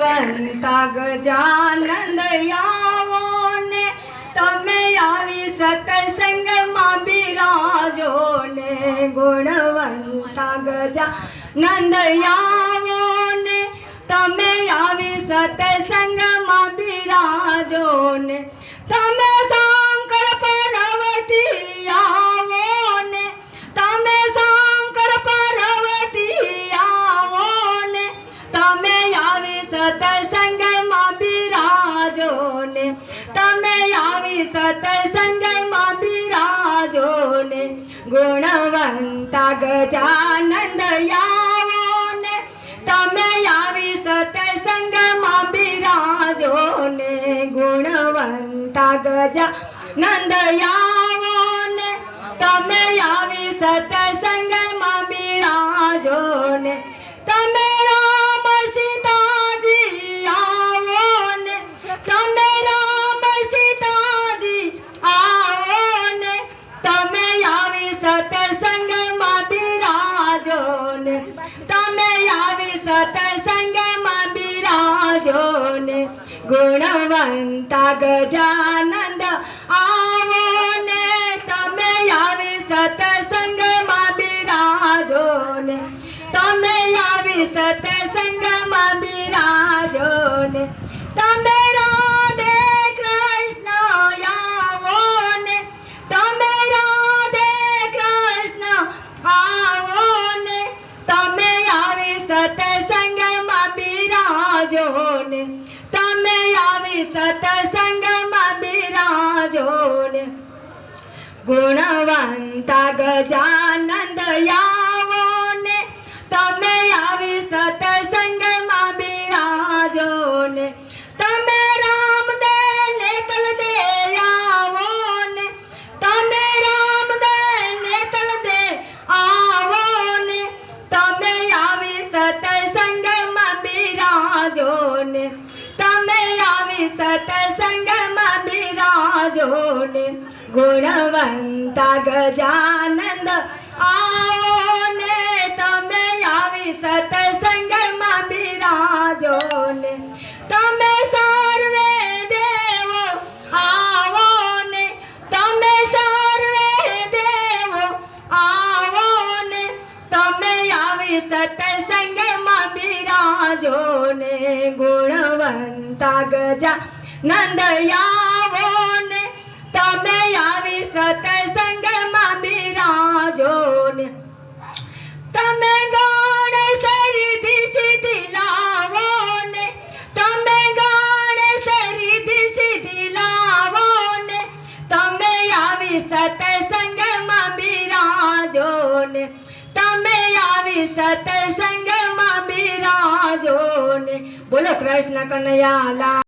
ગુણવંતા ગજાનંદ આવો ને તમે આવી સત્સંગમાં બિરાજો ને ગુણવંતા ગજાનંદ આવો ને તમે આવી સત્સંગમાં બિરાજો ને તમે શંકર પાર્વતી આવો ને તમે શંકર પાર્વતી આવો ને તમે આવી સત્સંગમાં બિરાજો ને તમે આવી સત્સંગમાં બિરાજો ને ગુણવંતા ગજાનંદ આવો ને તમે આવી સત્સંગમાં બિરાજો ને ગુણવંતા ગજાનંદ આવો ને તમે આવી સત્સંગમાં બિરાજો ને તમે રામ સીતાજી આવો ને તમે રામ સીતાજી આવો ને તમે આવી સત્સંગમાં બિરાજો ને તમે આવી સત્સંગમાં બિરાજો ને ગુણવંતા ગજાનંદ આવો ને તમે આવી સત્સંગમાં બિરાજો ને તમે આવી સત્સંગમાં બિરાજો ને તમે રાધે કૃષ્ણ આવો ને તમે રાધે કૃષ્ણ આવો ને તમે આવી સત્સંગમાં બિરાજો ને તમે આવી સત્સંગમાં બિરાજો ને ગુણવંતા ગજાનંદ આવો ને તમે આવી સત્સંગમાં બિરાજો ને તમે રામદેવ ને તલદે આવો ને તમે રામદેવ ને તલદે આવો ને તમે આવી સત્સંગમાં બિરાજો ને તમે આવી સત્સંગમાં બિરાજો ને ગુણવંતા ગજાનંદ આવો ને તમે આવી સત્સંગમાં બિરાજો ને તમે સર્વે દેવો આવો ને તમે સર્વે દેવો આવો ને તમે આવી સત્સંગમાં બિરાજો ને ગુણવંતા ગજાનંદ આવો ને તમે આવી સત્સંગમાં બિરાજો ને તમે ગણેશ રિદ્ધિ સિદ્ધિ લાવો ને તમે ગણેશ રિદ્ધિ સિદ્ધિ લાવો ને તમે આવી સત્સંગમાં બિરાજો ને તમે આવી સત્સંગમાં બિરાજો ને બોલો કૃષ્ણ કનૈયા લાલ